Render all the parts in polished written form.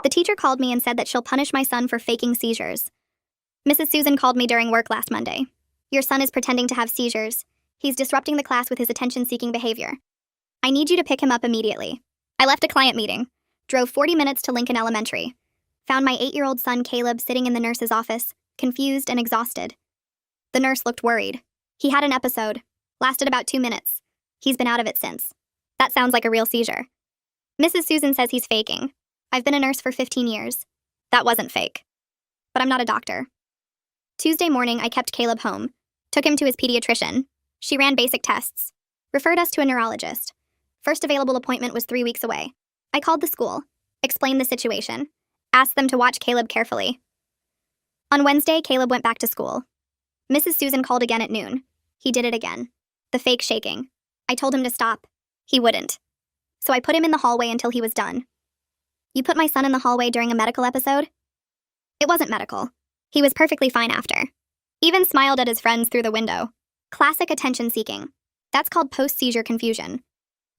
The teacher called me and said that she'll punish my son for faking seizures. Mrs. Susan called me during work last Monday. Your son is pretending to have seizures. He's disrupting the class with his attention-seeking behavior. I need you to pick him up immediately. I left a client meeting, drove 40 minutes to Lincoln Elementary, found my 8-year-old son Caleb sitting in the nurse's office, confused and exhausted. The nurse looked worried. He had an episode, lasted about 2 minutes. He's been out of it since. That sounds like a real seizure. Mrs. Susan says he's faking. I've been a nurse for 15 years. That wasn't fake. But I'm not a doctor. Tuesday morning, I kept Caleb home, took him to his pediatrician. She ran basic tests, referred us to a neurologist. First available appointment was 3 weeks away. I called the school, explained the situation, asked them to watch Caleb carefully. On Wednesday, Caleb went back to school. Mrs. Susan called again at noon. He did it again. The fake shaking. I told him to stop. He wouldn't. So I put him in the hallway until he was done. You put my son in the hallway during a medical episode? It wasn't medical. He was perfectly fine after. Even smiled at his friends through the window. Classic attention-seeking. That's called post-seizure confusion.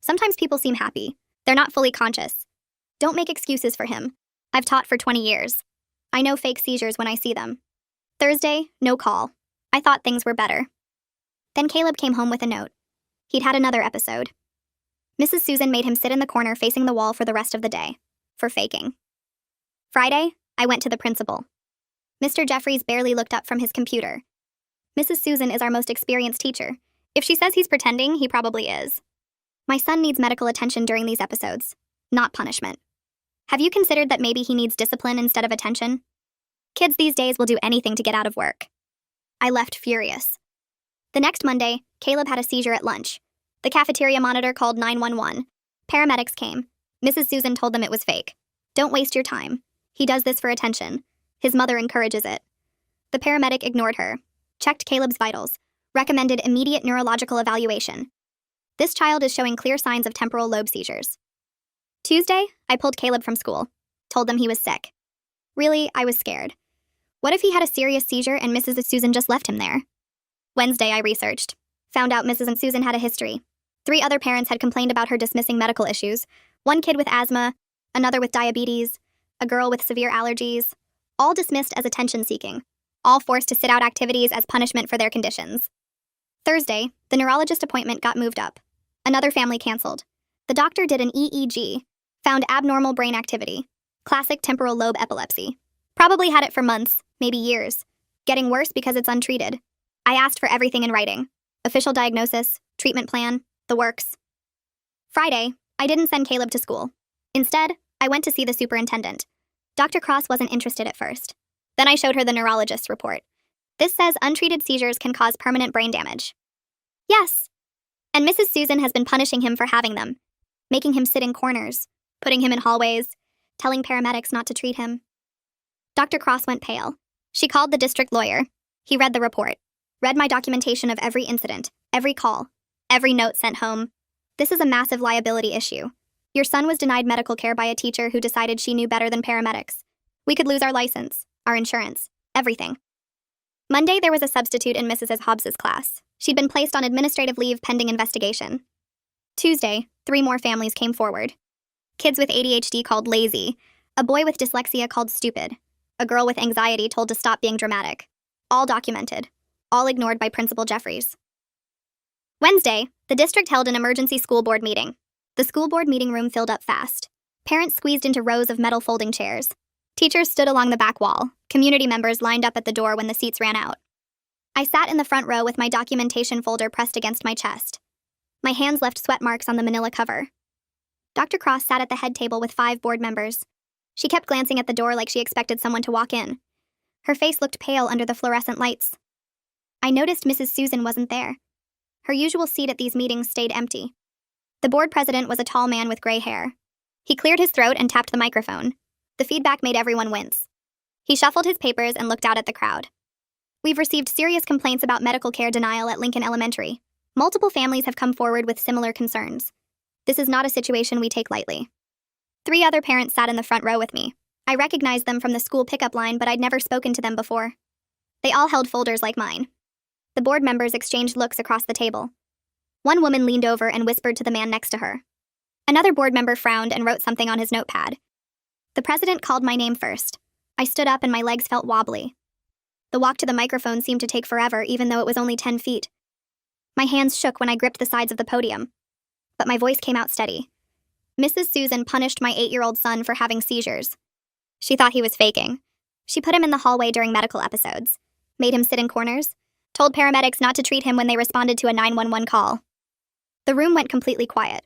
Sometimes people seem happy. They're not fully conscious. Don't make excuses for him. I've taught for 20 years. I know fake seizures when I see them. Thursday, no call. I thought things were better. Then Caleb came home with a note. He'd had another episode. Mrs. Susan made him sit in the corner facing the wall for the rest of the day. For faking. Friday, I went to the principal. Mr. Jeffries barely looked up from his computer. Mrs. Susan is our most experienced teacher. If she says he's pretending, he probably is. My son needs medical attention during these episodes, not punishment. Have you considered that maybe he needs discipline instead of attention? Kids these days will do anything to get out of work. I left furious. The next Monday, Caleb had a seizure at lunch. The cafeteria monitor called 911. Paramedics came. Mrs. Susan told them it was fake. Don't waste your time. He does this for attention. His mother encourages it. The paramedic ignored her, checked Caleb's vitals, recommended immediate neurological evaluation. This child is showing clear signs of temporal lobe seizures. Tuesday, I pulled Caleb from school, told them he was sick. Really, I was scared. What if he had a serious seizure and Mrs. Susan just left him there? Wednesday, I researched. Found out Mrs. Susan had a history. 3 other parents had complained about her dismissing medical issues. 1 kid with asthma, another with diabetes, a girl with severe allergies, all dismissed as attention-seeking, all forced to sit out activities as punishment for their conditions. Thursday, the neurologist appointment got moved up. Another family canceled. The doctor did an EEG, found abnormal brain activity, classic temporal lobe epilepsy. Probably had it for months, maybe years. Getting worse because it's untreated. I asked for everything in writing. Official diagnosis, treatment plan, the works. Friday, I didn't send Caleb to school. Instead, I went to see the superintendent. Dr. Cross wasn't interested at first. Then I showed her the neurologist's report. This says untreated seizures can cause permanent brain damage. Yes. And Mrs. Susan has been punishing him for having them, making him sit in corners, putting him in hallways, telling paramedics not to treat him. Dr. Cross went pale. She called the district lawyer. He read the report, read my documentation of every incident, every call, every note sent home. This is a massive liability issue. Your son was denied medical care by a teacher who decided she knew better than paramedics. We could lose our license, our insurance, everything. Monday, there was a substitute in Mrs. Hobbs's class. She'd been placed on administrative leave pending investigation. Tuesday, 3 more families came forward. Kids with ADHD called lazy, a boy with dyslexia called stupid, a girl with anxiety told to stop being dramatic. All documented, all ignored by Principal Jeffries. Wednesday, the district held an emergency school board meeting. The school board meeting room filled up fast. Parents squeezed into rows of metal folding chairs. Teachers stood along the back wall. Community members lined up at the door when the seats ran out. I sat in the front row with my documentation folder pressed against my chest. My hands left sweat marks on the manila cover. Dr. Cross sat at the head table with 5 board members. She kept glancing at the door like she expected someone to walk in. Her face looked pale under the fluorescent lights. I noticed Mrs. Susan wasn't there. Her usual seat at these meetings stayed empty. The board president was a tall man with gray hair. He cleared his throat and tapped the microphone. The feedback made everyone wince. He shuffled his papers and looked out at the crowd. We've received serious complaints about medical care denial at Lincoln Elementary. Multiple families have come forward with similar concerns. This is not a situation we take lightly. 3 other parents sat in the front row with me. I recognized them from the school pickup line, but I'd never spoken to them before. They all held folders like mine. The board members exchanged looks across the table. One woman leaned over and whispered to the man next to her. Another board member frowned and wrote something on his notepad. The president called my name first. I stood up and my legs felt wobbly. The walk to the microphone seemed to take forever, even though it was only 10 feet. My hands shook when I gripped the sides of the podium, but my voice came out steady. Mrs. Susan punished my 8-year-old son for having seizures. She thought he was faking. She put him in the hallway during medical episodes, made him sit in corners, told paramedics not to treat him when they responded to a 911 call. The room went completely quiet.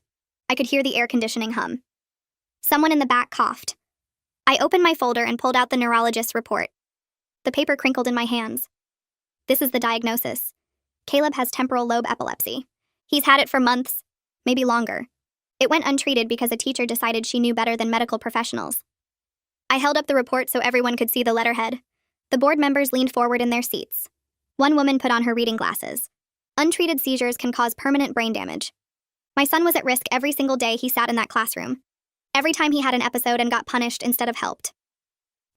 I could hear the air conditioning hum. Someone in the back coughed. I opened my folder and pulled out the neurologist's report. The paper crinkled in my hands. This is the diagnosis. Caleb has temporal lobe epilepsy. He's had it for months, maybe longer. It went untreated because a teacher decided she knew better than medical professionals. I held up the report so everyone could see the letterhead. The board members leaned forward in their seats. One woman put on her reading glasses. Untreated seizures can cause permanent brain damage. My son was at risk every single day he sat in that classroom. Every time he had an episode and got punished instead of helped.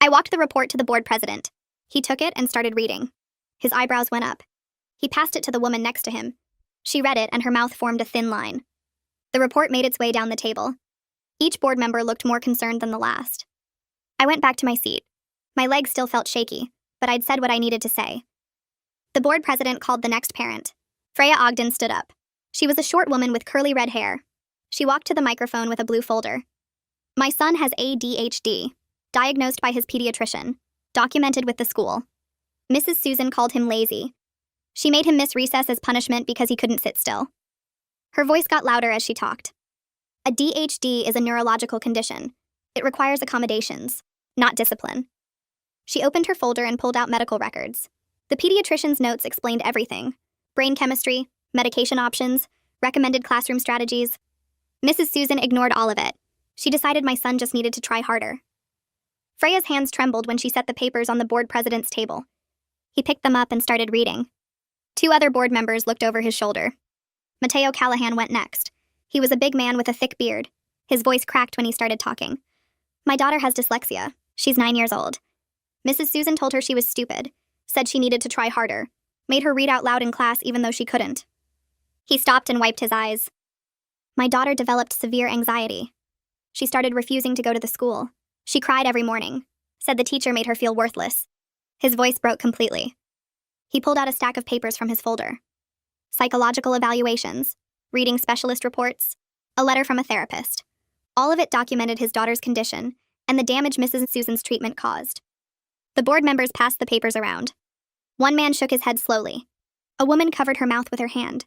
I walked the report to the board president. He took it and started reading. His eyebrows went up. He passed it to the woman next to him. She read it and her mouth formed a thin line. The report made its way down the table. Each board member looked more concerned than the last. I went back to my seat. My legs still felt shaky, but I'd said what I needed to say. The board president called the next parent. Freya Ogden stood up. She was a short woman with curly red hair. She walked to the microphone with a blue folder. My son has ADHD, diagnosed by his pediatrician, documented with the school. Mrs. Susan called him lazy. She made him miss recess as punishment because he couldn't sit still. Her voice got louder as she talked. A DHD is a neurological condition. It requires accommodations, not discipline. She opened her folder and pulled out medical records. The pediatrician's notes explained everything: brain chemistry, medication options, recommended classroom strategies. Mrs. Susan ignored all of it. She decided my son just needed to try harder. Freya's hands trembled when she set the papers on the board president's table. He picked them up and started reading. 2 other board members looked over his shoulder. Mateo Callahan went next. He was a big man with a thick beard. His voice cracked when he started talking. My daughter has dyslexia. She's 9 years old. Mrs. Susan told her she was stupid, said she needed to try harder, made her read out loud in class even though she couldn't. He stopped and wiped his eyes. My daughter developed severe anxiety. She started refusing to go to the school. She cried every morning, said the teacher made her feel worthless. His voice broke completely. He pulled out a stack of papers from his folder. Psychological evaluations, reading specialist reports, a letter from a therapist. All of it documented his daughter's condition and the damage Mrs. Susan's treatment caused. The board members passed the papers around. One man shook his head slowly. A woman covered her mouth with her hand.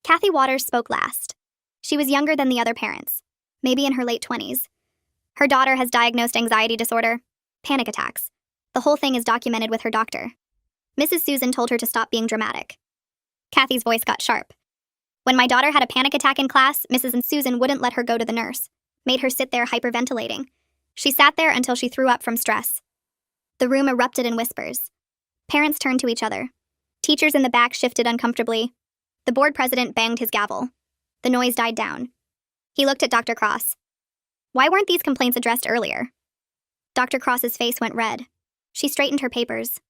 Kathy Waters spoke last. She was younger than the other parents, maybe in her late 20s. Her daughter has diagnosed anxiety disorder, panic attacks. The whole thing is documented with her doctor. Mrs. Susan told her to stop being dramatic. Kathy's voice got sharp. When my daughter had a panic attack in class, Mrs. Susan wouldn't let her go to the nurse, made her sit there hyperventilating. She sat there until she threw up from stress. The room erupted in whispers. Parents turned to each other. Teachers in the back shifted uncomfortably. The board president banged his gavel. The noise died down. He looked at Dr. Cross. Why weren't these complaints addressed earlier? Dr. Cross's face went red. She straightened her papers.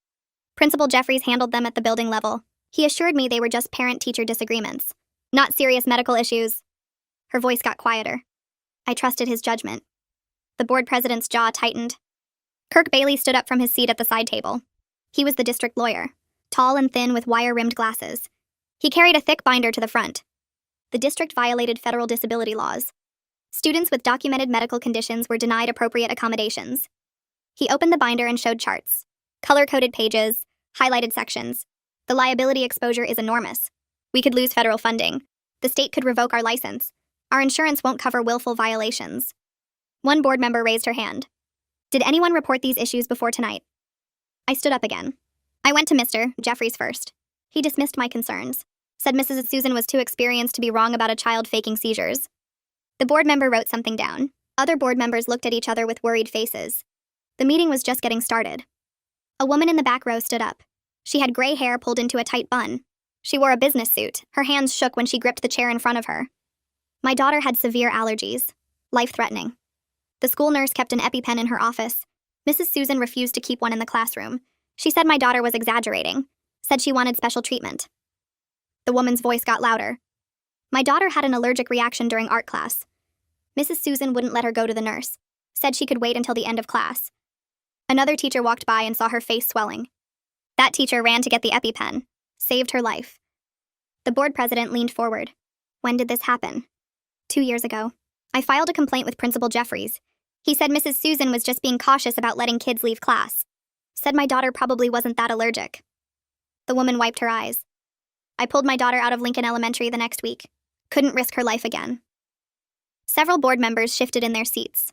Principal Jeffries handled them at the building level. He assured me they were just parent-teacher disagreements, not serious medical issues. Her voice got quieter. I trusted his judgment. The board president's jaw tightened. Kirk Bailey stood up from his seat at the side table. He was the district lawyer, tall and thin with wire-rimmed glasses. He carried a thick binder to the front. The district violated federal disability laws. Students with documented medical conditions were denied appropriate accommodations. He opened the binder and showed charts, color-coded pages, highlighted sections. The liability exposure is enormous. We could lose federal funding. The state could revoke our license. Our insurance won't cover willful violations. One board member raised her hand. Did anyone report these issues before tonight? I stood up again. I went to Mr. Jeffries first. He dismissed my concerns, said Mrs. Susan was too experienced to be wrong about a child faking seizures. The board member wrote something down. Other board members looked at each other with worried faces. The meeting was just getting started. A woman in the back row stood up. She had gray hair pulled into a tight bun. She wore a business suit. Her hands shook when she gripped the chair in front of her. My daughter had severe allergies, life-threatening. The school nurse kept an EpiPen in her office. Mrs. Susan refused to keep one in the classroom. She said my daughter was exaggerating, said she wanted special treatment. The woman's voice got louder. My daughter had an allergic reaction during art class. Mrs. Susan wouldn't let her go to the nurse. said she could wait until the end of class. Another teacher walked by and saw her face swelling. That teacher ran to get the EpiPen. Saved her life. The board president leaned forward. When did this happen? 2 years ago. I filed a complaint with Principal Jeffries. He said Mrs. Susan was just being cautious about letting kids leave class. Said my daughter probably wasn't that allergic. The woman wiped her eyes. I pulled my daughter out of Lincoln Elementary the next week. Couldn't risk her life again. Several board members shifted in their seats.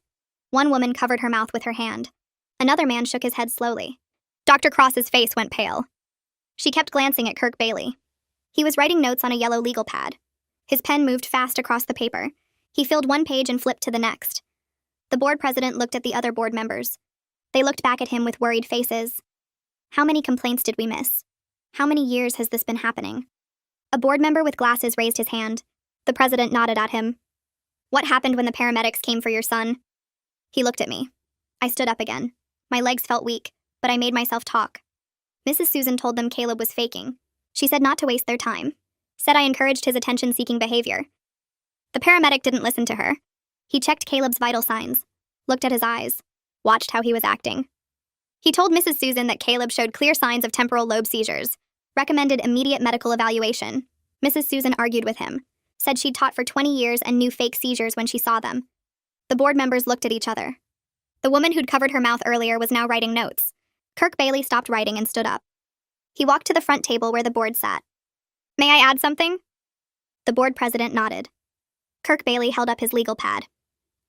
One woman covered her mouth with her hand. Another man shook his head slowly. Dr. Cross's face went pale. She kept glancing at Kirk Bailey. He was writing notes on a yellow legal pad. His pen moved fast across the paper. He filled one page and flipped to the next. The board president looked at the other board members. They looked back at him with worried faces. How many complaints did we miss? How many years has this been happening? A board member with glasses raised his hand. The president nodded at him. What happened when the paramedics came for your son? He looked at me. I stood up again. My legs felt weak, but I made myself talk. Mrs. Susan told them Caleb was faking. She said not to waste their time. Said I encouraged his attention-seeking behavior. The paramedic didn't listen to her. He checked Caleb's vital signs, looked at his eyes, watched how he was acting. He told Mrs. Susan that Caleb showed clear signs of temporal lobe seizures, recommended immediate medical evaluation. Mrs. Susan argued with him, said she'd taught for 20 years and knew fake seizures when she saw them. The board members looked at each other. The woman who'd covered her mouth earlier was now writing notes. Kirk Bailey stopped writing and stood up. He walked to the front table where the board sat. May I add something? The board president nodded. Kirk Bailey held up his legal pad.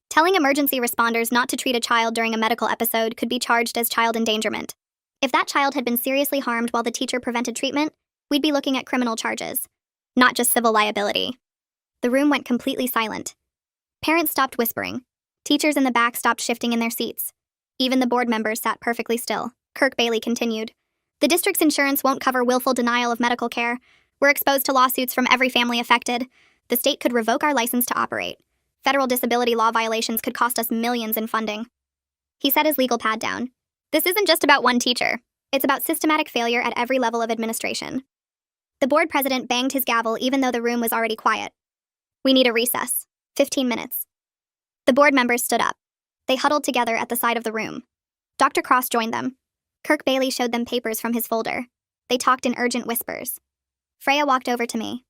Telling emergency responders not to treat a child during a medical episode could be charged as child endangerment. If that child had been seriously harmed while the teacher prevented treatment, we'd be looking at criminal charges, not just civil liability. The room went completely silent. Parents stopped whispering. Teachers in the back stopped shifting in their seats. Even the board members sat perfectly still. Kirk Bailey continued. The district's insurance won't cover willful denial of medical care. We're exposed to lawsuits from every family affected. The state could revoke our license to operate. Federal disability law violations could cost us millions in funding. He set his legal pad down. This isn't just about one teacher. It's about systematic failure at every level of administration. The board president banged his gavel even though the room was already quiet. We need a recess. 15 minutes. The board members stood up. They huddled together at the side of the room. Dr. Cross joined them. Kirk Bailey showed them papers from his folder. They talked in urgent whispers. Freya walked over to me.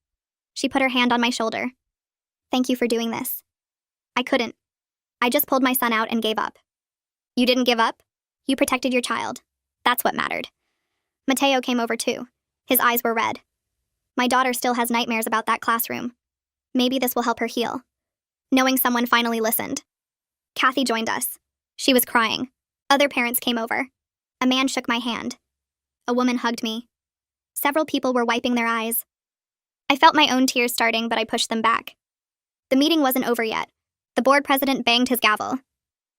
She put her hand on my shoulder. Thank you for doing this. I couldn't. I just pulled my son out and gave up. You didn't give up? You protected your child. That's what mattered. Mateo came over too. His eyes were red. My daughter still has nightmares about that classroom. Maybe this will help her heal. Knowing someone finally listened. Kathy joined us. She was crying. Other parents came over. A man shook my hand. A woman hugged me. Several people were wiping their eyes. I felt my own tears starting, but I pushed them back. The meeting wasn't over yet. The board president banged his gavel.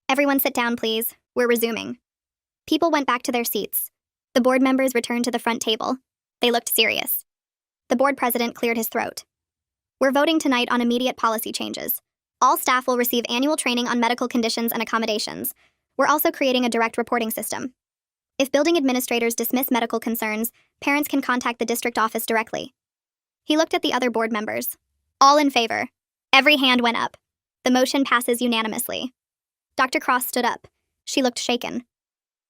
Everyone sit down, please. We're resuming. People went back to their seats. The board members returned to the front table. They looked serious. The board president cleared his throat. We're voting tonight on immediate policy changes. All staff will receive annual training on medical conditions and accommodations. We're also creating a direct reporting system. If building administrators dismiss medical concerns, parents can contact the district office directly. He looked at the other board members. All in favor. Every hand went up. The motion passes unanimously. Dr. Cross stood up. She looked shaken.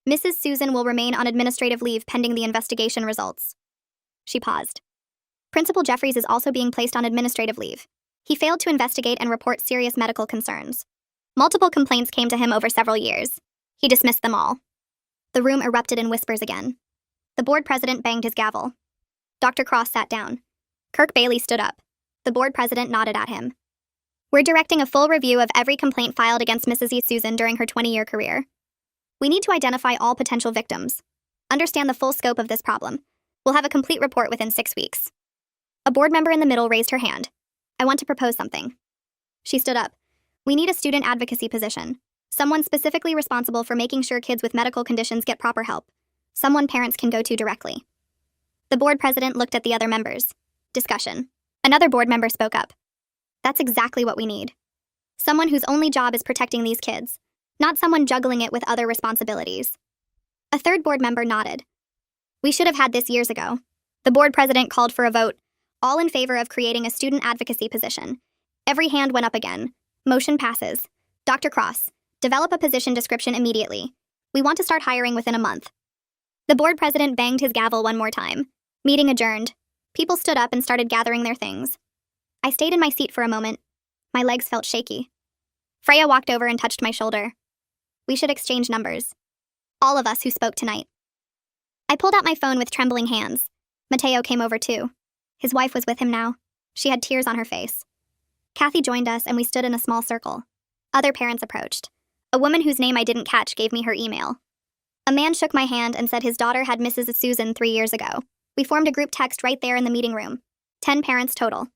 Mrs. Susan will remain on administrative leave pending the investigation results. She paused. Principal Jeffries is also being placed on administrative leave. He failed to investigate and report serious medical concerns. Multiple complaints came to him over several years. He dismissed them all. The room erupted in whispers again. The board president banged his gavel. Dr. Cross sat down. Kirk Bailey stood up. The board president nodded at him. We're directing a full review of every complaint filed against Mrs. Susan during her 20-year career. We need to identify all potential victims. Understand the full scope of this problem. We'll have a complete report within 6 weeks. A board member in the middle raised her hand. I want to propose something. She stood up. We need a student advocacy position. Someone specifically responsible for making sure kids with medical conditions get proper help. Someone parents can go to directly. The board president looked at the other members. Discussion. Another board member spoke up. That's exactly what we need. Someone whose only job is protecting these kids, not someone juggling it with other responsibilities. A third board member nodded. We should have had this years ago. The board president called for a vote, all in favor of creating a student advocacy position. Every hand went up again. Motion passes. Dr. Cross, Develop a position description immediately. We want to start hiring within a month. The board president banged his gavel one more time. Meeting adjourned. People stood up and started gathering their things. I stayed in my seat for a moment. My legs felt shaky. Freya walked over and touched my shoulder. We should exchange numbers. All of us who spoke tonight. I pulled out my phone with trembling hands. Mateo came over too. His wife was with him now. She had tears on her face. Kathy joined us and we stood in a small circle. Other parents approached. A woman whose name I didn't catch gave me her email. A man shook my hand and said his daughter had Mrs. Susan 3 years ago. We formed a group text right there in the meeting room. 10 parents total.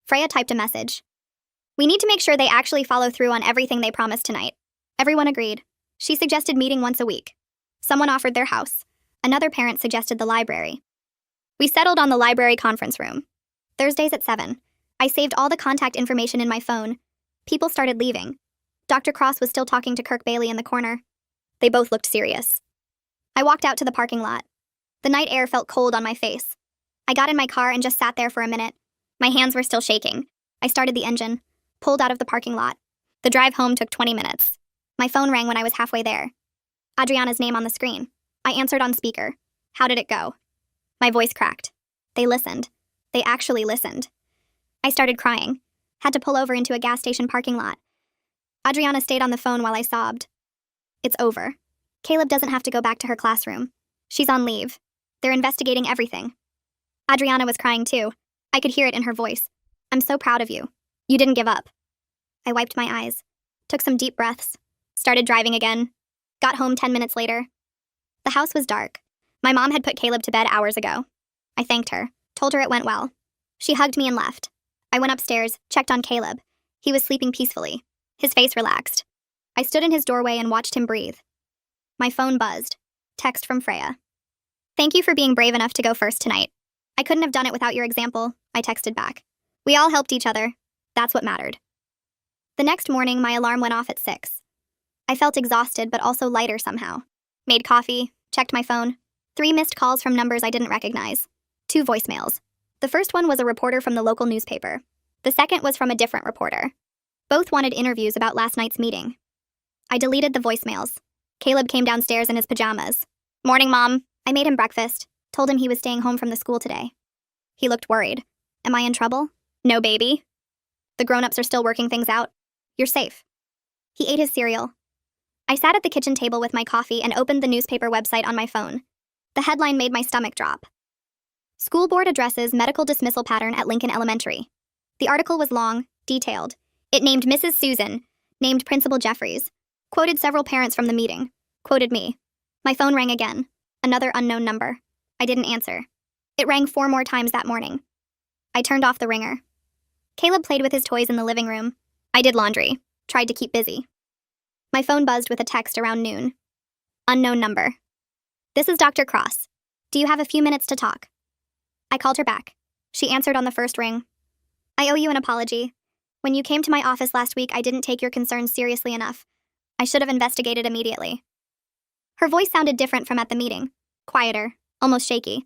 Freya typed a message. We need to make sure they actually follow through on everything they promised tonight. Everyone agreed. She suggested meeting once a week. Someone offered their house. Another parent suggested the library. We settled on the library conference room. Thursdays at 7. I saved all the contact information in my phone. People started leaving. Dr. Cross was still talking to Kirk Bailey in the corner. They both looked serious. I walked out to the parking lot. The night air felt cold on my face. I got in my car and just sat there for a minute. My hands were still shaking. I started the engine, pulled out of the parking lot. The drive home took 20 minutes. My phone rang when I was halfway there. Adriana's name on the screen. I answered on speaker. How did it go? My voice cracked. They listened. They actually listened. I started crying. Had to pull over into a gas station parking lot. Adriana stayed on the phone while I sobbed. It's over. Caleb doesn't have to go back to her classroom. She's on leave. They're investigating everything. Adriana was crying too. I could hear it in her voice. I'm so proud of you. You didn't give up. I wiped my eyes, took some deep breaths, started driving again. Got home 10 minutes later. The house was dark. My mom had put Caleb to bed hours ago. I thanked her, told her it went well. She hugged me and left. I went upstairs, checked on Caleb. He was sleeping peacefully. His face relaxed. I stood in his doorway and watched him breathe. My phone buzzed. Text from Freya. Thank you for being brave enough to go first tonight. I couldn't have done it without your example, I texted back. We all helped each other. That's what mattered. The next morning, my alarm went off at 6. I felt exhausted, but also lighter somehow. Made coffee, checked my phone. 3 missed calls from numbers I didn't recognize. 2 voicemails. The first one was a reporter from the local newspaper. The second was from a different reporter. Both wanted interviews about last night's meeting. I deleted the voicemails. Caleb came downstairs in his pajamas. Morning, Mom. I made him breakfast. Told him he was staying home from the school today. He looked worried. Am I in trouble? No, baby. The grown-ups are still working things out. You're safe. He ate his cereal. I sat at the kitchen table with my coffee and opened the newspaper website on my phone. The headline made my stomach drop. School board addresses medical dismissal pattern at Lincoln Elementary. The article was long, detailed. It named Mrs. Susan, named Principal Jeffries, quoted several parents from the meeting, quoted me. My phone rang again. Another unknown number. I didn't answer. It rang 4 more times that morning. I turned off the ringer. Caleb played with his toys in the living room. I did laundry, tried to keep busy. My phone buzzed with a text around noon. Unknown number. This is Dr. Cross. Do you have a few minutes to talk? I called her back. She answered on the first ring. I owe you an apology. When you came to my office last week, I didn't take your concerns seriously enough. I should have investigated immediately. Her voice sounded different from at the meeting. Quieter, almost shaky.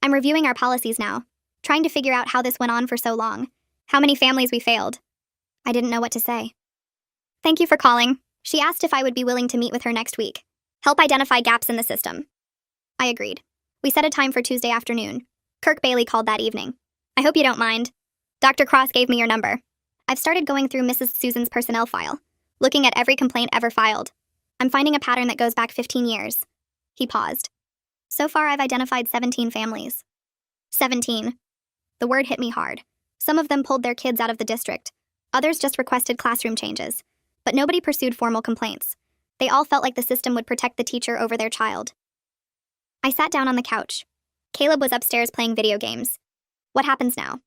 I'm reviewing our policies now, trying to figure out how this went on for so long, how many families we failed. I didn't know what to say. Thank you for calling. She asked if I would be willing to meet with her next week, help identify gaps in the system. I agreed. We set a time for Tuesday afternoon. Kirk Bailey called that evening. I hope you don't mind. Dr. Cross gave me your number. I've started going through Mrs. Susan's personnel file, looking at every complaint ever filed. I'm finding a pattern that goes back 15 years. He paused. So far, I've identified 17 families. 17. The word hit me hard. Some of them pulled their kids out of the district. Others just requested classroom changes. But nobody pursued formal complaints. They all felt like the system would protect the teacher over their child. I sat down on the couch. Caleb was upstairs playing video games. What happens now?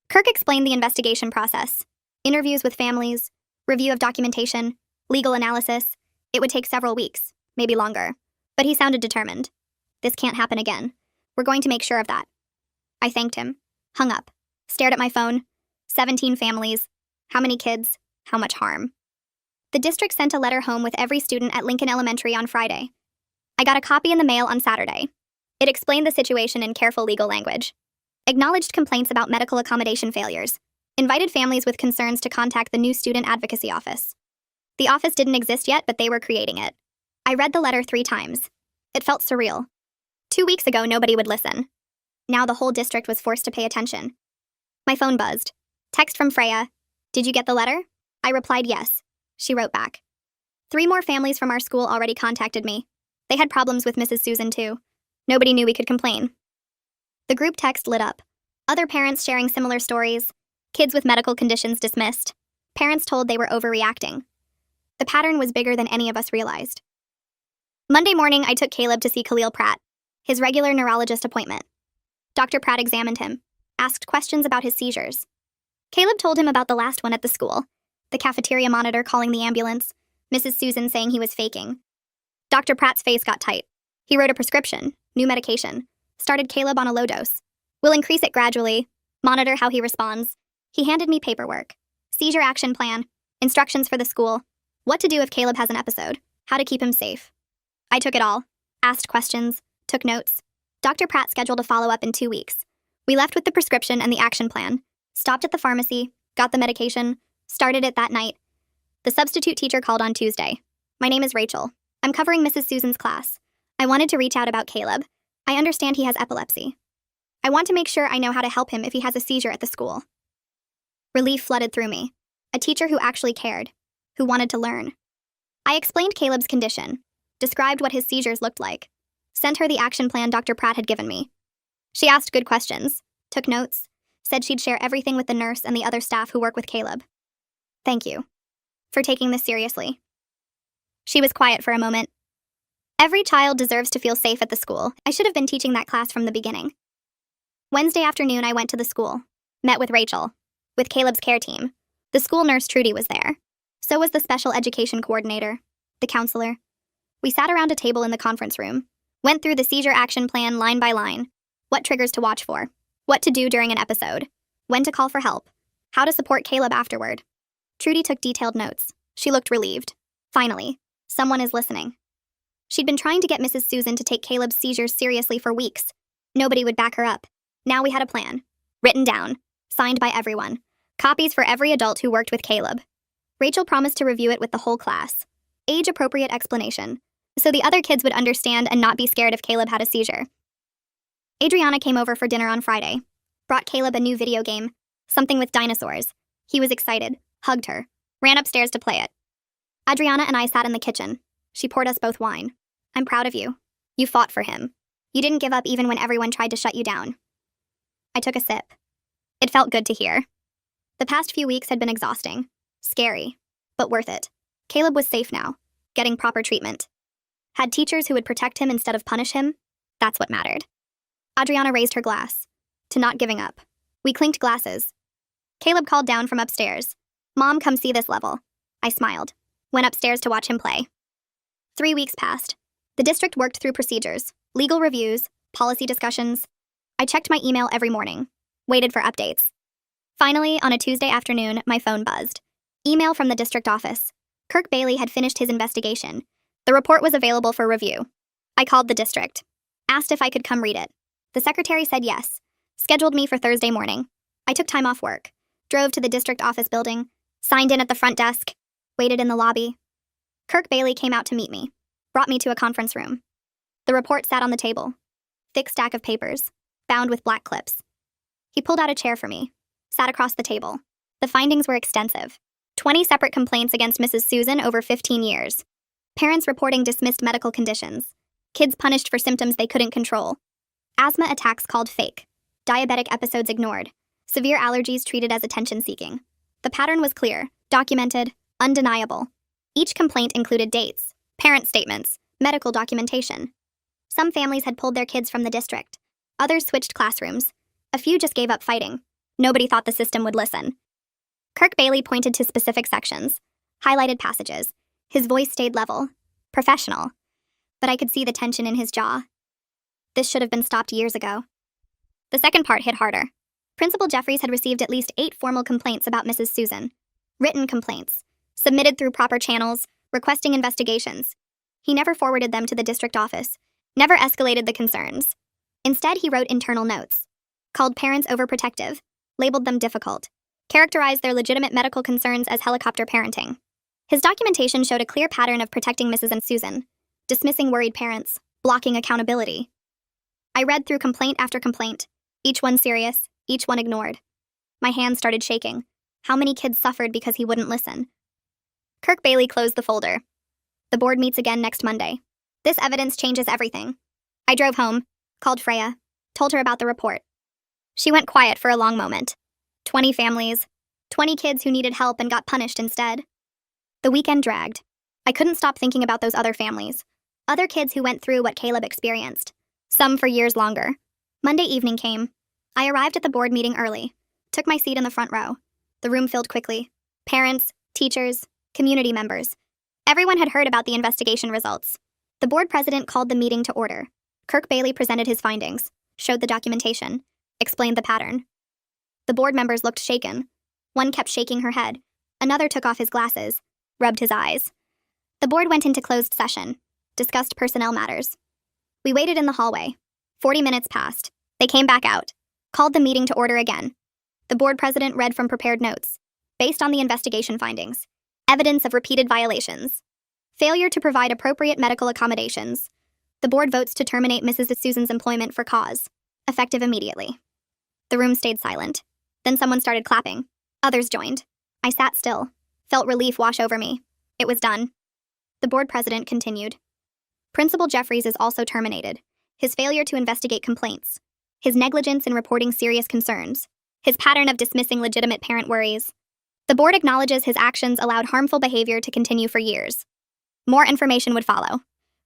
Kirk explained the investigation process. Interviews with families, review of documentation, legal analysis. It would take several weeks, maybe longer. But he sounded determined. This can't happen again. We're going to make sure of that. I thanked him, hung up, stared at my phone. 17 families. How many kids? How much harm? The district sent a letter home with every student at Lincoln Elementary on Friday. I got a copy in the mail on Saturday. It explained the situation in careful legal language. Acknowledged complaints about medical accommodation failures. Invited families with concerns to contact the new Student Advocacy Office. The office didn't exist yet, but they were creating it. I read the letter 3 times. It felt surreal. 2 weeks ago, nobody would listen. Now the whole district was forced to pay attention. My phone buzzed. Text from Freya. Did you get the letter? I replied yes. She wrote back. 3 more families from our school already contacted me. They had problems with Mrs. Susan too. Nobody knew we could complain. The group text lit up. Other parents sharing similar stories. Kids with medical conditions dismissed. Parents told they were overreacting. The pattern was bigger than any of us realized. Monday morning, I took Caleb to see Khalil Pratt, his regular neurologist appointment. Dr. Pratt examined him, asked questions about his seizures. Caleb told him about the last one at the school, the cafeteria monitor calling the ambulance, Mrs. Susan saying he was faking. Dr. Pratt's face got tight. He wrote a prescription, new medication, started Caleb on a low dose. We'll increase it gradually, monitor how he responds. He handed me paperwork, seizure action plan, instructions for the school, what to do if Caleb has an episode, how to keep him safe. I took it all, asked questions, took notes. Dr. Pratt scheduled a follow-up in 2 weeks. We left with the prescription and the action plan, stopped at the pharmacy, got the medication, started it that night. The substitute teacher called on Tuesday. My name is Rachel. I'm covering Mrs. Susan's class. I wanted to reach out about Caleb. I understand he has epilepsy. I want to make sure I know how to help him if he has a seizure at the school. Relief flooded through me. A teacher who actually cared, who wanted to learn. I explained Caleb's condition, described what his seizures looked like, sent her the action plan Dr. Pratt had given me. She asked good questions, took notes, said she'd share everything with the nurse and the other staff who work with Caleb. Thank you for taking this seriously. She was quiet for a moment. Every child deserves to feel safe at the school. I should have been teaching that class from the beginning. Wednesday afternoon, I went to the school, met with Rachel, with Caleb's care team. The school nurse Trudy was there. So was the special education coordinator, the counselor. We sat around a table in the conference room, went through the seizure action plan line by line, what triggers to watch for, what to do during an episode, when to call for help, how to support Caleb afterward. Trudy took detailed notes. She looked relieved. Finally, someone is listening. She'd been trying to get Mrs. Susan to take Caleb's seizures seriously for weeks. Nobody would back her up. Now we had a plan. Written down. Signed by everyone. Copies for every adult who worked with Caleb. Rachel promised to review it with the whole class. Age-appropriate explanation, so the other kids would understand and not be scared if Caleb had a seizure. Adriana came over for dinner on Friday. Brought Caleb a new video game, something with dinosaurs. He was excited, hugged her, ran upstairs to play it. Adriana and I sat in the kitchen. She poured us both wine. I'm proud of you. You fought for him. You didn't give up even when everyone tried to shut you down. I took a sip. It felt good to hear. The past few weeks had been exhausting, scary, but worth it. Caleb was safe now, getting proper treatment. Had teachers who would protect him instead of punish him. That's what mattered. Adriana raised her glass, to not giving up. We clinked glasses. Caleb called down from upstairs. Mom, come see this level. I smiled. Went upstairs to watch him play. 3 weeks passed. The district worked through procedures, legal reviews, policy discussions. I checked my email every morning, waited for updates. Finally, on a Tuesday afternoon, my phone buzzed. Email from the district office. Kirk Bailey had finished his investigation. The report was available for review. I called the district. Asked if I could come read it. The secretary said yes. Scheduled me for Thursday morning. I took time off work. Drove to the district office building. Signed in at the front desk. Waited in the lobby. Kirk Bailey came out to meet me. Brought me to a conference room. The report sat on the table. Thick stack of papers. Bound with black clips. He pulled out a chair for me. Sat across the table. The findings were extensive. 20 separate complaints against Mrs. Susan over 15 years. Parents reporting dismissed medical conditions. Kids punished for symptoms they couldn't control. Asthma attacks called fake. Diabetic episodes ignored. Severe allergies treated as attention-seeking. The pattern was clear, documented, undeniable. Each complaint included dates, parent statements, medical documentation. Some families had pulled their kids from the district. Others switched classrooms. A few just gave up fighting. Nobody thought the system would listen. Kirk Bailey pointed to specific sections, highlighted passages. His voice stayed level, professional, but I could see the tension in his jaw. This should have been stopped years ago. The second part hit harder. Principal Jeffries had received at least 8 formal complaints about Mrs. Susan. Written complaints, submitted through proper channels, requesting investigations. He never forwarded them to the district office, never escalated the concerns. Instead, he wrote internal notes, called parents overprotective, labeled them difficult, characterized their legitimate medical concerns as helicopter parenting. His documentation showed a clear pattern of protecting Mrs. and Susan, dismissing worried parents, blocking accountability. I read through complaint after complaint, each one serious, each one ignored. My hands started shaking. How many kids suffered because he wouldn't listen? Kirk Bailey closed the folder. The board meets again next Monday. This evidence changes everything. I drove home, called Freya, told her about the report. She went quiet for a long moment. 20 families, 20 kids who needed help and got punished instead. The weekend dragged. I couldn't stop thinking about those other families. Other kids who went through what Caleb experienced. Some for years longer. Monday evening came. I arrived at the board meeting early. Took my seat in the front row. The room filled quickly. Parents, teachers, community members. Everyone had heard about the investigation results. The board president called the meeting to order. Kirk Bailey presented his findings, showed the documentation, explained the pattern. The board members looked shaken. One kept shaking her head. Another took off his glasses, rubbed his eyes. The board went into closed session, discussed personnel matters. We waited in the hallway. 40 minutes passed. They came back out, called the meeting to order again. The board president read from prepared notes, based on the investigation findings. Evidence of repeated violations. Failure to provide appropriate medical accommodations. The board votes to terminate Mrs. Susan's employment for cause, effective immediately. The room stayed silent. Then someone started clapping. Others joined. I sat still, felt relief wash over me. It was done. The board president continued. Principal Jeffries is also terminated. His failure to investigate complaints. His negligence in reporting serious concerns. His pattern of dismissing legitimate parent worries. The board acknowledges his actions allowed harmful behavior to continue for years. More information would follow.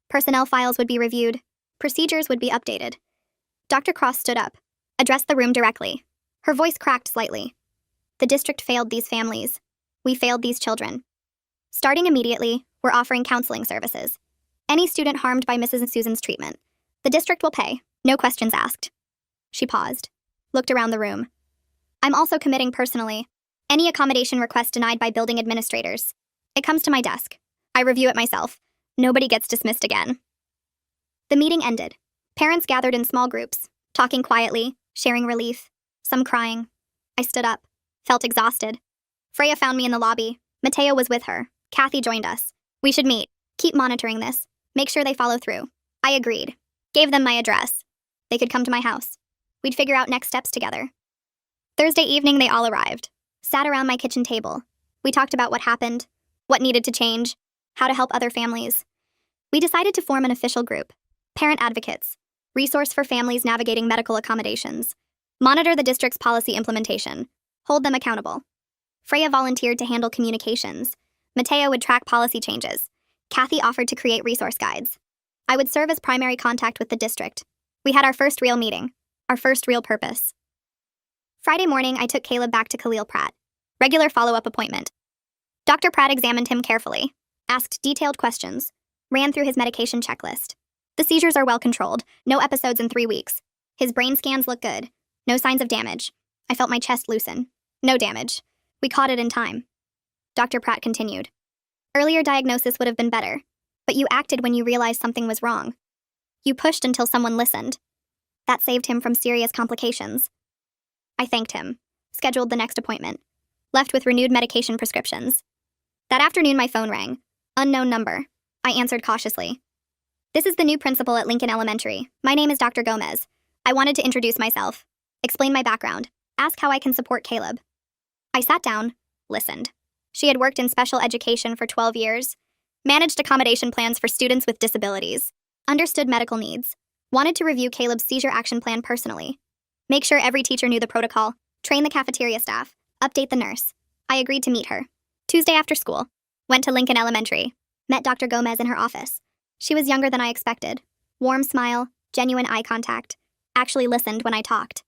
Personnel files would be reviewed. Procedures would be updated. Dr. Cross stood up, addressed the room directly. Her voice cracked slightly. The district failed these families. We failed these children. Starting immediately, we're offering counseling services. Any student harmed by Mrs. Susan's treatment. The district will pay, no questions asked. She paused, looked around the room. I'm also committing personally. Any accommodation request denied by building administrators. It comes to my desk. I review it myself. Nobody gets dismissed again. The meeting ended. Parents gathered in small groups, talking quietly, sharing relief, some crying. I stood up, felt exhausted. Freya found me in the lobby. Mateo was with her. Kathy joined us. We should meet. Keep monitoring this. Make sure they follow through. I agreed. Gave them my address. They could come to my house. We'd figure out next steps together. Thursday evening, they all arrived. Sat around my kitchen table. We talked about what happened, what needed to change, how to help other families. We decided to form an official group. Parent advocates. Resource for families navigating medical accommodations. Monitor the district's policy implementation. Hold them accountable. Freya volunteered to handle communications. Mateo would track policy changes. Kathy offered to create resource guides. I would serve as primary contact with the district. We had our first real meeting. Our first real purpose. Friday morning, I took Caleb back to Khalil Pratt. Regular follow-up appointment. Dr. Pratt examined him carefully, asked detailed questions, ran through his medication checklist. The seizures are well controlled, no episodes in 3 weeks. His brain scans look good, no signs of damage. I felt my chest loosen. No damage. We caught it in time. Dr. Pratt continued. Earlier diagnosis would have been better, but you acted when you realized something was wrong. You pushed until someone listened. That saved him from serious complications. I thanked him, scheduled the next appointment, left with renewed medication prescriptions. That afternoon, my phone rang. Unknown number. I answered cautiously. This is the new principal at Lincoln Elementary. My name is Dr. Gomez. I wanted to introduce myself, explain my background, ask how I can support Caleb. I sat down, listened. She had worked in special education for 12 years, managed accommodation plans for students with disabilities, understood medical needs, wanted to review Caleb's seizure action plan personally, make sure every teacher knew the protocol, train the cafeteria staff, update the nurse. I agreed to meet her. Tuesday after school. Went to Lincoln Elementary. Met Dr. Gomez in her office. She was younger than I expected. Warm smile, genuine eye contact. Actually listened when I talked.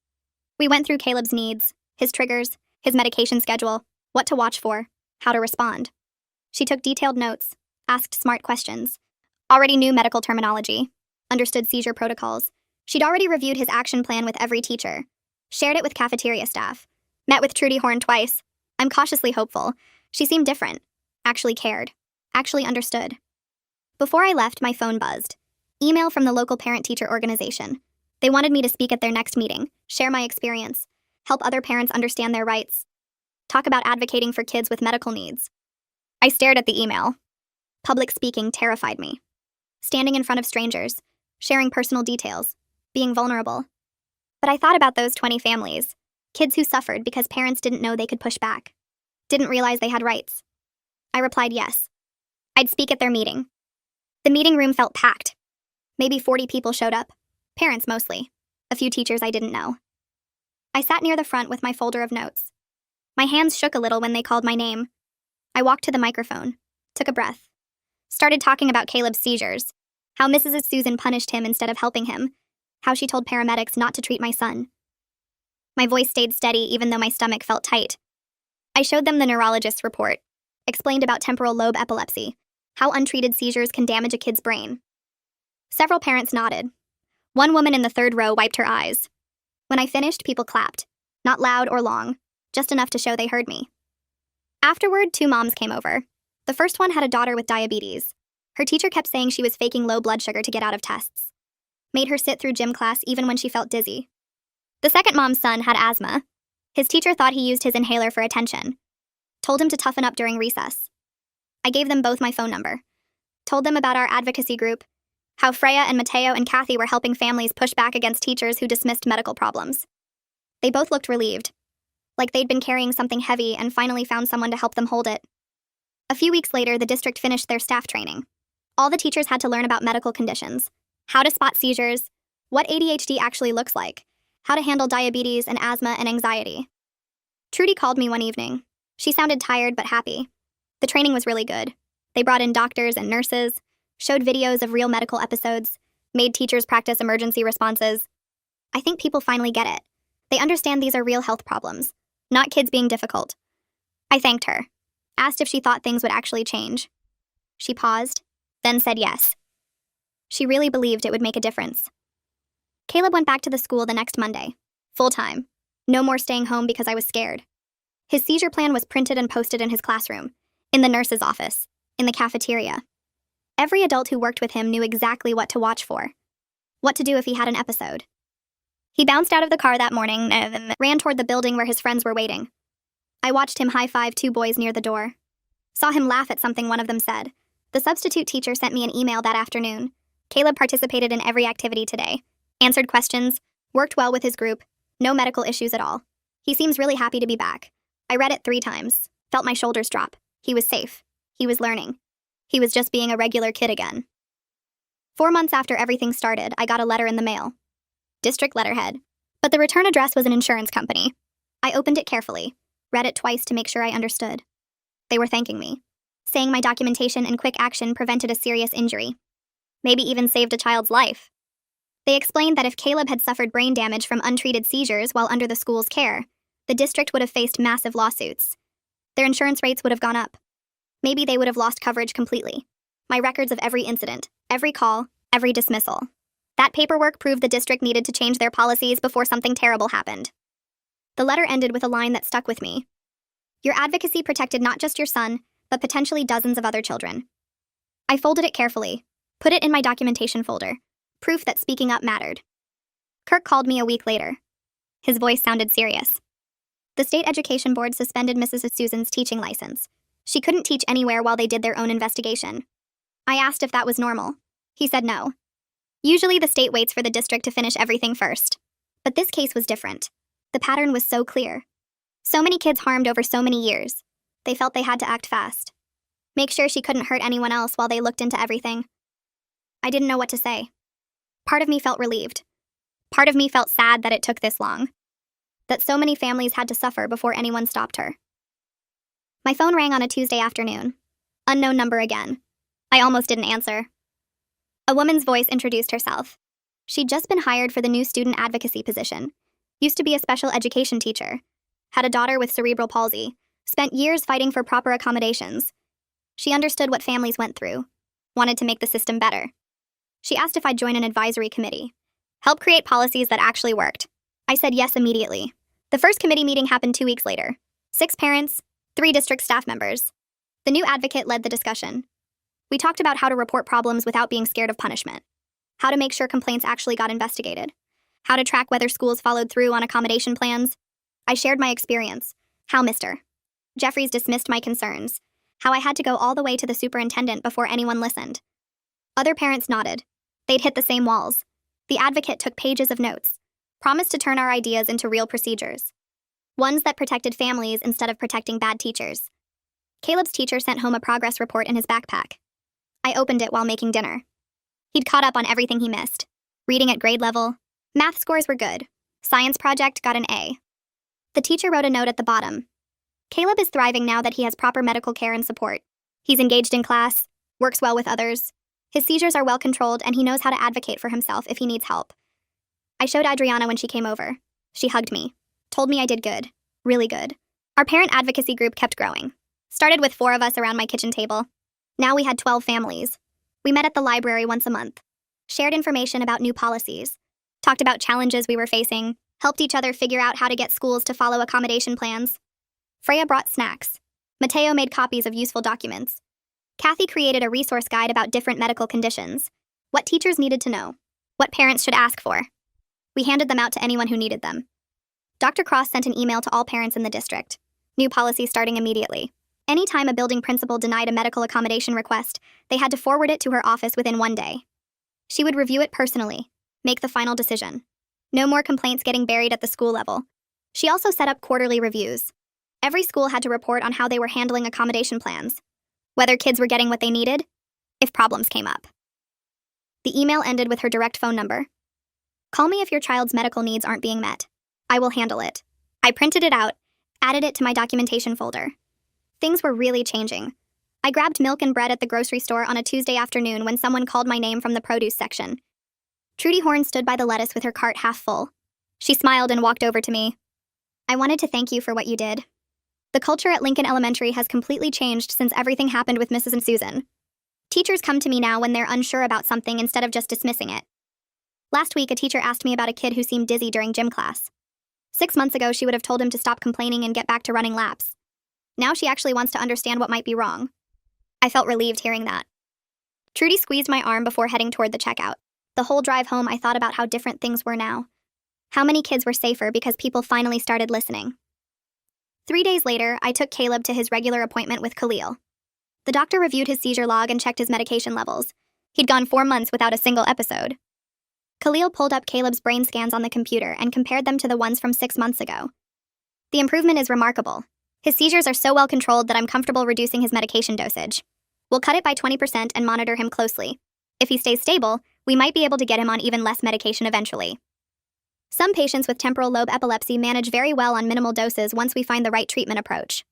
We went through Caleb's needs, his triggers, his medication schedule, what to watch for, how to respond. She took detailed notes, asked smart questions, already knew medical terminology, understood seizure protocols. She'd already reviewed his action plan with every teacher, shared it with cafeteria staff, met with Trudy Horn twice. I'm cautiously hopeful. She seemed different, actually cared, actually understood. Before I left, my phone buzzed. Email from the local parent-teacher organization. They wanted me to speak at their next meeting, share my experience, help other parents understand their rights, talk about advocating for kids with medical needs. I stared at the email. Public speaking terrified me. Standing in front of strangers, sharing personal details, being vulnerable. But I thought about those 20 families, kids who suffered because parents didn't know they could push back, didn't realize they had rights. I replied yes. I'd speak at their meeting. The meeting room felt packed. Maybe 40 people showed up, parents mostly, a few teachers I didn't know. I sat near the front with my folder of notes. My hands shook a little when they called my name. I walked to the microphone, took a breath, started talking about Caleb's seizures, how Mrs. Susan punished him instead of helping him, how she told paramedics not to treat my son. My voice stayed steady even though my stomach felt tight. I showed them the neurologist's report, explained about temporal lobe epilepsy, how untreated seizures can damage a kid's brain. Several parents nodded. One woman in the third row wiped her eyes. When I finished, people clapped, not loud or long, just enough to show they heard me. Afterward, 2 moms came over. The first one had a daughter with diabetes. Her teacher kept saying she was faking low blood sugar to get out of tests. Made her sit through gym class even when she felt dizzy. The second mom's son had asthma. His teacher thought he used his inhaler for attention. Told him to toughen up during recess. I gave them both my phone number. Told them about our advocacy group, how Freya and Mateo and Kathy were helping families push back against teachers who dismissed medical problems. They both looked relieved, like they'd been carrying something heavy and finally found someone to help them hold it. A few weeks later, the district finished their staff training. All the teachers had to learn about medical conditions, how to spot seizures, what ADHD actually looks like, how to handle diabetes and asthma and anxiety. Trudy called me one evening. She sounded tired but happy. The training was really good. They brought in doctors and nurses, showed videos of real medical episodes, made teachers practice emergency responses. I think people finally get it. They understand these are real health problems, not kids being difficult. I thanked her, asked if she thought things would actually change. She paused, then said yes. She really believed it would make a difference. Caleb went back to the school the next Monday, full-time. No more staying home because I was scared. His seizure plan was printed and posted in his classroom, in the nurse's office, in the cafeteria. Every adult who worked with him knew exactly what to watch for, what to do if he had an episode. He bounced out of the car that morning and ran toward the building where his friends were waiting. I watched him high-five 2 boys near the door. Saw him laugh at something one of them said. The substitute teacher sent me an email that afternoon. Caleb participated in every activity today, answered questions, worked well with his group, no medical issues at all. He seems really happy to be back. I read it 3 times, felt my shoulders drop. He was safe. He was learning. He was just being a regular kid again. 4 months after everything started, I got a letter in the mail. District letterhead. But the return address was an insurance company. I opened it carefully, read it twice to make sure I understood. They were thanking me, saying my documentation and quick action prevented a serious injury. Maybe even saved a child's life. They explained that if Caleb had suffered brain damage from untreated seizures while under the school's care, the district would have faced massive lawsuits. Their insurance rates would have gone up. Maybe they would have lost coverage completely. My records of every incident, every call, every dismissal. That paperwork proved the district needed to change their policies before something terrible happened. The letter ended with a line that stuck with me. Your advocacy protected not just your son, but potentially dozens of other children. I folded it carefully, put it in my documentation folder, proof that speaking up mattered. Kirk called me a week later. His voice sounded serious. The state education board suspended Mrs. Susan's teaching license. She couldn't teach anywhere while they did their own investigation. I asked if that was normal. He said no. Usually the state waits for the district to finish everything first. But this case was different. The pattern was so clear. So many kids harmed over so many years. They felt they had to act fast. Make sure she couldn't hurt anyone else while they looked into everything. I didn't know what to say. Part of me felt relieved. Part of me felt sad that it took this long. That so many families had to suffer before anyone stopped her. My phone rang on a Tuesday afternoon. Unknown number again. I almost didn't answer. A woman's voice introduced herself. She'd just been hired for the new student advocacy position. Used to be a special education teacher. Had a daughter with cerebral palsy. Spent years fighting for proper accommodations. She understood what families went through. Wanted to make the system better. She asked if I'd join an advisory committee. Help create policies that actually worked. I said yes immediately. The first committee meeting happened 2 weeks later. 6 parents, 3 district staff members. The new advocate led the discussion. We talked about how to report problems without being scared of punishment. How to make sure complaints actually got investigated. How to track whether schools followed through on accommodation plans. I shared my experience. How Mr. Jeffries dismissed my concerns. how I had to go all the way to the superintendent before anyone listened. Other parents nodded. They'd hit the same walls. The advocate took pages of notes, promised to turn our ideas into real procedures. Ones that protected families instead of protecting bad teachers. Caleb's teacher sent home a progress report in his backpack. I opened it while making dinner. He'd caught up on everything he missed. Reading at grade level. Math scores were good. Science project got an A. The teacher wrote a note at the bottom. Caleb is thriving now that he has proper medical care and support. He's engaged in class, works well with others. His seizures are well controlled and he knows how to advocate for himself if he needs help. I showed Adriana when she came over. She hugged me. Told me I did good. Really good. Our parent advocacy group kept growing. Started with 4 of us around my kitchen table. Now we had 12 families. We met at the library once a month. Shared information about new policies. Talked about challenges we were facing. Helped each other figure out how to get schools to follow accommodation plans. Freya brought snacks. Mateo made copies of useful documents. Kathy created a resource guide about different medical conditions. What teachers needed to know. What parents should ask for. We handed them out to anyone who needed them. Dr. Cross sent an email to all parents in the district. New policy starting immediately. Anytime a building principal denied a medical accommodation request, they had to forward it to her office within 1 day. She would review it personally, make the final decision. No more complaints getting buried at the school level. She also set up quarterly reviews. Every school had to report on how they were handling accommodation plans, whether kids were getting what they needed, if problems came up. The email ended with her direct phone number. Call me if your child's medical needs aren't being met. I will handle it. I printed it out, added it to my documentation folder. Things were really changing. I grabbed milk and bread at the grocery store on a Tuesday afternoon when someone called my name from the produce section. Trudy Horn stood by the lettuce with her cart half full. She smiled and walked over to me. I wanted to thank you for what you did. The culture at Lincoln Elementary has completely changed since everything happened with Mrs. and Susan. Teachers come to me now when they're unsure about something instead of just dismissing it. Last week, a teacher asked me about a kid who seemed dizzy during gym class. 6 months ago, she would have told him to stop complaining and get back to running laps. Now she actually wants to understand what might be wrong. I felt relieved hearing that. Trudy squeezed my arm before heading toward the checkout. The whole drive home, I thought about how different things were now. How many kids were safer because people finally started listening. 3 days later, I took Caleb to his regular appointment with Khalil. The doctor reviewed his seizure log and checked his medication levels. He'd gone 4 months without a single episode. Khalil pulled up Caleb's brain scans on the computer and compared them to the ones from 6 months ago. The improvement is remarkable. His seizures are so well controlled that I'm comfortable reducing his medication dosage. We'll cut it by 20% and monitor him closely. If he stays stable, we might be able to get him on even less medication eventually. Some patients with temporal lobe epilepsy manage very well on minimal doses once we find the right treatment approach.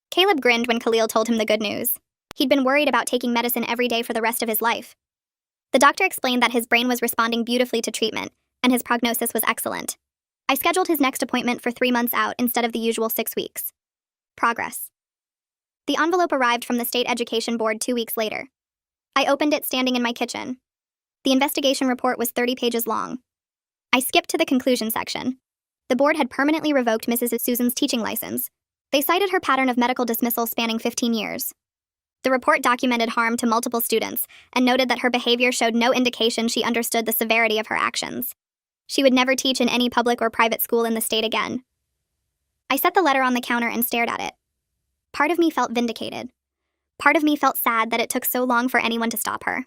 Caleb grinned when Khalil told him the good news. He'd been worried about taking medicine every day for the rest of his life. The doctor explained that his brain was responding beautifully to treatment, and his prognosis was excellent. I scheduled his next appointment for 3 months out instead of the usual 6 weeks. Progress. The envelope arrived from the State Education Board 2 weeks later. I opened it standing in my kitchen. The investigation report was 30 pages long. I skipped to the conclusion section. The board had permanently revoked Mrs. Susan's teaching license. They cited her pattern of medical dismissal spanning 15 years. The report documented harm to multiple students and noted that her behavior showed no indication she understood the severity of her actions. She would never teach in any public or private school in the state again. I set the letter on the counter and stared at it. Part of me felt vindicated. Part of me felt sad that it took so long for anyone to stop her.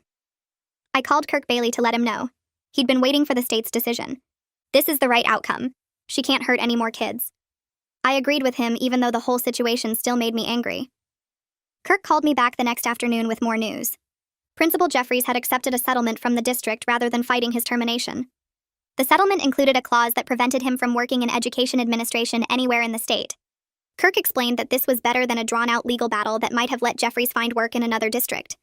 I called Kirk Bailey to let him know. He'd been waiting for the state's decision. This is the right outcome. She can't hurt any more kids. I agreed with him even though the whole situation still made me angry. Kirk called me back the next afternoon with more news. Principal Jeffries had accepted a settlement from the district rather than fighting his termination. The settlement included a clause that prevented him from working in education administration anywhere in the state. Kirk explained that this was better than a drawn-out legal battle that might have let Jeffries find work in another district.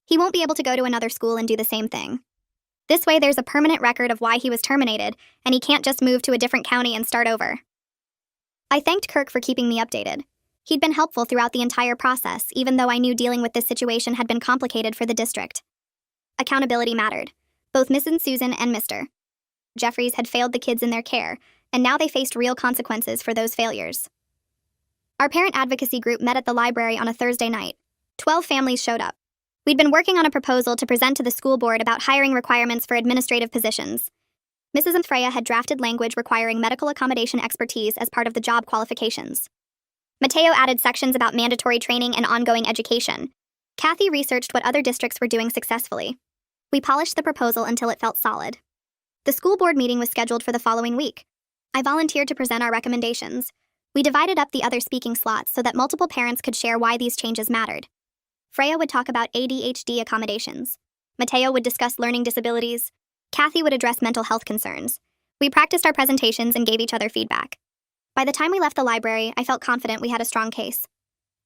He won't be able to go to another school and do the same thing. This way, there's a permanent record of why he was terminated, and he can't just move to a different county and start over. I thanked Kirk for keeping me updated. He'd been helpful throughout the entire process, even though I knew dealing with this situation had been complicated for the district. Accountability mattered. Both Mrs. Susan and Mr. Jeffries had failed the kids in their care, and now they faced real consequences for those failures. Our parent advocacy group met at the library on a Thursday night. 12 families showed up. We'd been working on a proposal to present to the school board about hiring requirements for administrative positions. Mrs. and Freya had drafted language requiring medical accommodation expertise as part of the job qualifications. Mateo added sections about mandatory training and ongoing education. Kathy researched what other districts were doing successfully. We polished the proposal until it felt solid. The school board meeting was scheduled for the following week. I volunteered to present our recommendations. We divided up the other speaking slots so that multiple parents could share why these changes mattered. Freya would talk about ADHD accommodations. Mateo would discuss learning disabilities. Kathy would address mental health concerns. We practiced our presentations and gave each other feedback. By the time we left the library, I felt confident we had a strong case.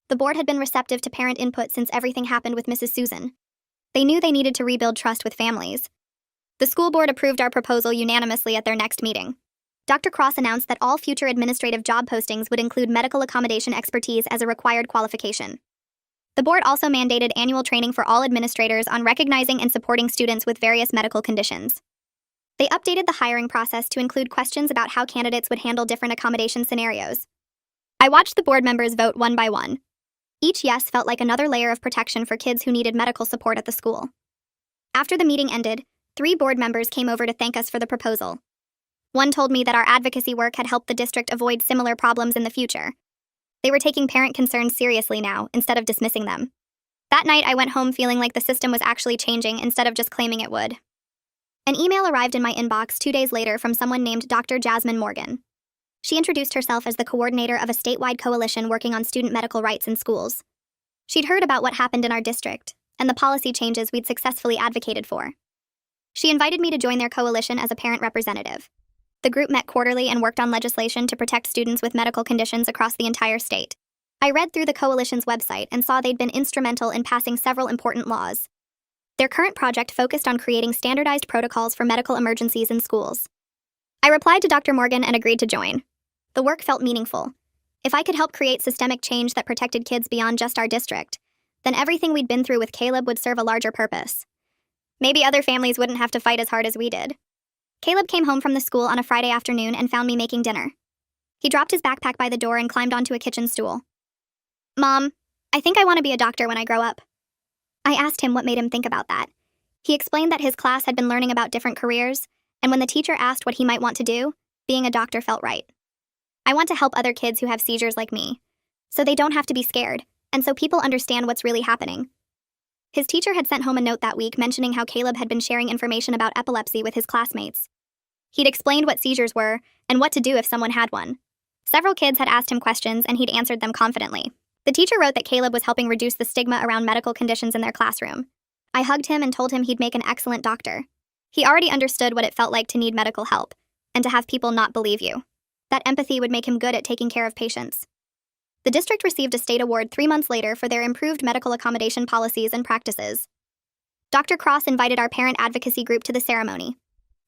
The board had been receptive to parent input since everything happened with Mrs. Susan. They knew they needed to rebuild trust with families. The school board approved our proposal unanimously at their next meeting. Dr. Cross announced that all future administrative job postings would include medical accommodation expertise as a required qualification. The board also mandated annual training for all administrators on recognizing and supporting students with various medical conditions. They updated the hiring process to include questions about how candidates would handle different accommodation scenarios. I watched the board members vote one by one. Each yes felt like another layer of protection for kids who needed medical support at the school. After the meeting ended, 3 board members came over to thank us for the proposal. One told me that our advocacy work had helped the district avoid similar problems in the future. They were taking parent concerns seriously now, instead of dismissing them. That night, I went home feeling like the system was actually changing instead of just claiming it would. An email arrived in my inbox 2 days later from someone named Dr. Jasmine Morgan. She introduced herself as the coordinator of a statewide coalition working on student medical rights in schools. She'd heard about what happened in our district, and the policy changes we'd successfully advocated for. She invited me to join their coalition as a parent representative. The group met quarterly and worked on legislation to protect students with medical conditions across the entire state. I read through the coalition's website and saw they'd been instrumental in passing several important laws. Their current project focused on creating standardized protocols for medical emergencies in schools. I replied to Dr. Morgan and agreed to join. The work felt meaningful. If I could help create systemic change that protected kids beyond just our district, then everything we'd been through with Caleb would serve a larger purpose. Maybe other families wouldn't have to fight as hard as we did. Caleb came home from the school on a Friday afternoon and found me making dinner. He dropped his backpack by the door and climbed onto a kitchen stool. "Mom, I think I want to be a doctor when I grow up." I asked him what made him think about that. He explained that his class had been learning about different careers, and when the teacher asked what he might want to do, being a doctor felt right. I want to help other kids who have seizures like me, so they don't have to be scared, and so people understand what's really happening. His teacher had sent home a note that week mentioning how Caleb had been sharing information about epilepsy with his classmates. He'd explained what seizures were and what to do if someone had one. Several kids had asked him questions and he'd answered them confidently. The teacher wrote that Caleb was helping reduce the stigma around medical conditions in their classroom. I hugged him and told him he'd make an excellent doctor. He already understood what it felt like to need medical help and to have people not believe you. That empathy would make him good at taking care of patients. The district received a state award 3 months later for their improved medical accommodation policies and practices. Dr. Cross invited our parent advocacy group to the ceremony.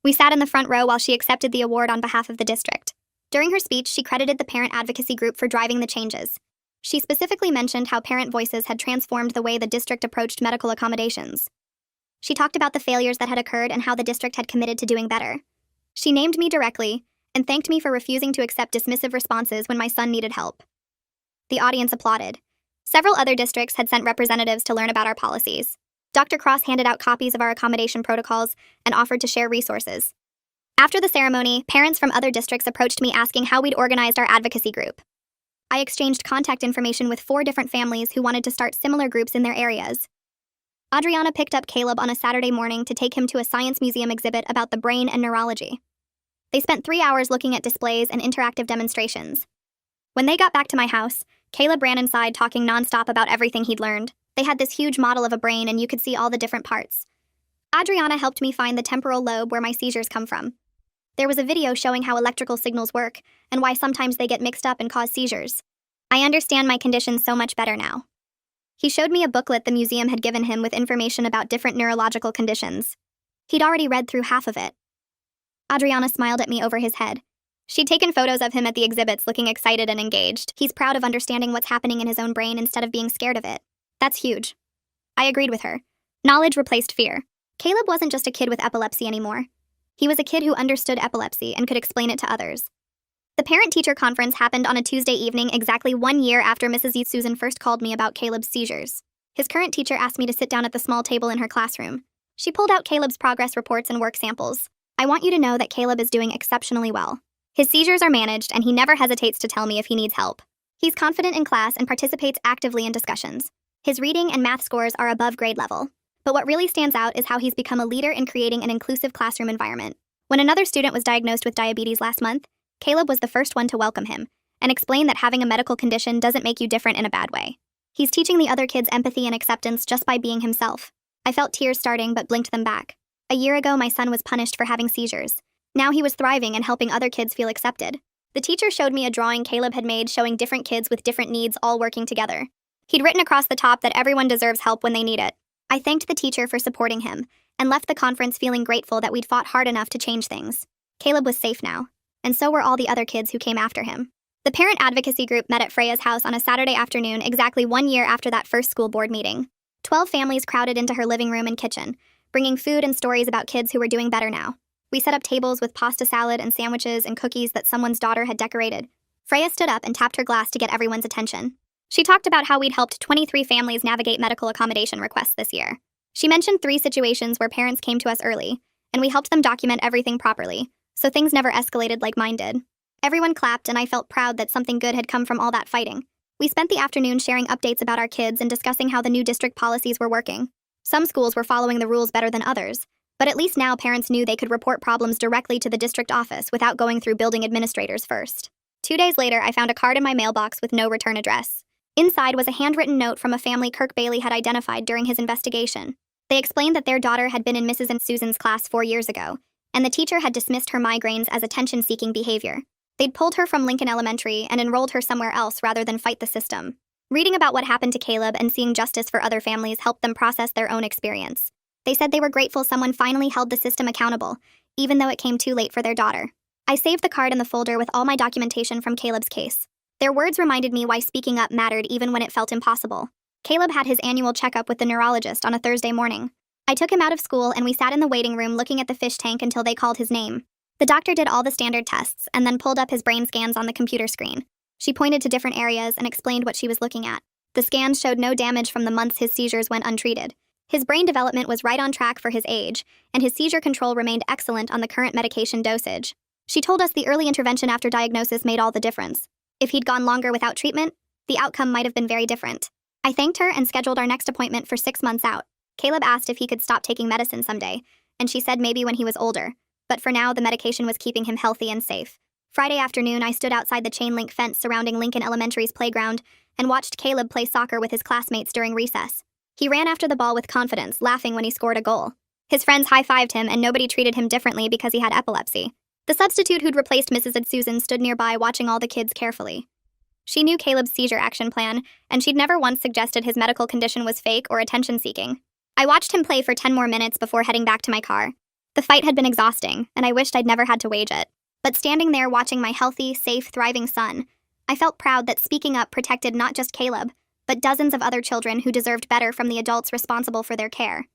We sat in the front row while she accepted the award on behalf of the district. During her speech, she credited the parent advocacy group for driving the changes. She specifically mentioned how parent voices had transformed the way the district approached medical accommodations. She talked about the failures that had occurred and how the district had committed to doing better. She named me directly and thanked me for refusing to accept dismissive responses when my son needed help. The audience applauded. Several other districts had sent representatives to learn about our policies. Dr. Cross handed out copies of our accommodation protocols and offered to share resources. After the ceremony, parents from other districts approached me asking how we'd organized our advocacy group. I exchanged contact information with 4 different families who wanted to start similar groups in their areas. Adriana picked up Caleb on a Saturday morning to take him to a science museum exhibit about the brain and neurology. They spent 3 hours looking at displays and interactive demonstrations. When they got back to my house, Caleb ran inside talking nonstop about everything he'd learned. They had this huge model of a brain and you could see all the different parts. Adriana helped me find the temporal lobe where my seizures come from. There was a video showing how electrical signals work and why sometimes they get mixed up and cause seizures. I understand my condition so much better now. He showed me a booklet the museum had given him with information about different neurological conditions. He'd already read through half of it. Adriana smiled at me over his head. She'd taken photos of him at the exhibits looking excited and engaged. He's proud of understanding what's happening in his own brain instead of being scared of it. That's huge. I agreed with her. Knowledge replaced fear. Caleb wasn't just a kid with epilepsy anymore. He was a kid who understood epilepsy and could explain it to others. The parent-teacher conference happened on a Tuesday evening exactly 1 year after Mrs. Susan first called me about Caleb's seizures. His current teacher asked me to sit down at the small table in her classroom. She pulled out Caleb's progress reports and work samples. I want you to know that Caleb is doing exceptionally well. His seizures are managed and he never hesitates to tell me if he needs help. He's confident in class and participates actively in discussions. His reading and math scores are above grade level. But what really stands out is how he's become a leader in creating an inclusive classroom environment. When another student was diagnosed with diabetes last month, Caleb was the first one to welcome him and explain that having a medical condition doesn't make you different in a bad way. He's teaching the other kids empathy and acceptance just by being himself. I felt tears starting but blinked them back. A year ago, my son was punished for having seizures. Now he was thriving and helping other kids feel accepted. The teacher showed me a drawing Caleb had made showing different kids with different needs all working together. He'd written across the top that everyone deserves help when they need it. I thanked the teacher for supporting him and left the conference feeling grateful that we'd fought hard enough to change things. Caleb was safe now, and so were all the other kids who came after him. The parent advocacy group met at Freya's house on a Saturday afternoon exactly 1 year after that first school board meeting. 12 families crowded into her living room and kitchen, bringing food and stories about kids who were doing better now. We set up tables with pasta salad and sandwiches and cookies that someone's daughter had decorated. Freya stood up and tapped her glass to get everyone's attention. She talked about how we'd helped 23 families navigate medical accommodation requests this year. She mentioned 3 situations where parents came to us early, and we helped them document everything properly, so things never escalated like mine did. Everyone clapped, and I felt proud that something good had come from all that fighting. We spent the afternoon sharing updates about our kids and discussing how the new district policies were working. Some schools were following the rules better than others, but at least now parents knew they could report problems directly to the district office without going through building administrators first. 2 days later, I found a card in my mailbox with no return address. Inside was a handwritten note from a family Kirk Bailey had identified during his investigation. They explained that their daughter had been in Mrs. and Susan's class 4 years ago, and the teacher had dismissed her migraines as attention-seeking behavior. They'd pulled her from Lincoln Elementary and enrolled her somewhere else rather than fight the system. Reading about what happened to Caleb and seeing justice for other families helped them process their own experience. They said they were grateful someone finally held the system accountable, even though it came too late for their daughter. I saved the card in the folder with all my documentation from Caleb's case. Their words reminded me why speaking up mattered even when it felt impossible. Caleb had his annual checkup with the neurologist on a Thursday morning. I took him out of school and we sat in the waiting room looking at the fish tank until they called his name. The doctor did all the standard tests and then pulled up his brain scans on the computer screen. She pointed to different areas and explained what she was looking at. The scans showed no damage from the months his seizures went untreated. His brain development was right on track for his age, and his seizure control remained excellent on the current medication dosage. She told us the early intervention after diagnosis made all the difference. If he'd gone longer without treatment, the outcome might have been very different. I thanked her and scheduled our next appointment for 6 months out. Caleb asked if he could stop taking medicine someday, and she said maybe when he was older. But for now, the medication was keeping him healthy and safe. Friday afternoon, I stood outside the chain-link fence surrounding Lincoln Elementary's playground and watched Caleb play soccer with his classmates during recess. He ran after the ball with confidence, laughing when he scored a goal. His friends high-fived him, and nobody treated him differently because he had epilepsy. The substitute who'd replaced Mrs. and Susan stood nearby watching all the kids carefully. She knew Caleb's seizure action plan, and she'd never once suggested his medical condition was fake or attention-seeking. I watched him play for 10 more minutes before heading back to my car. The fight had been exhausting, and I wished I'd never had to wage it. But standing there watching my healthy, safe, thriving son, I felt proud that speaking up protected not just Caleb, but dozens of other children who deserved better from the adults responsible for their care.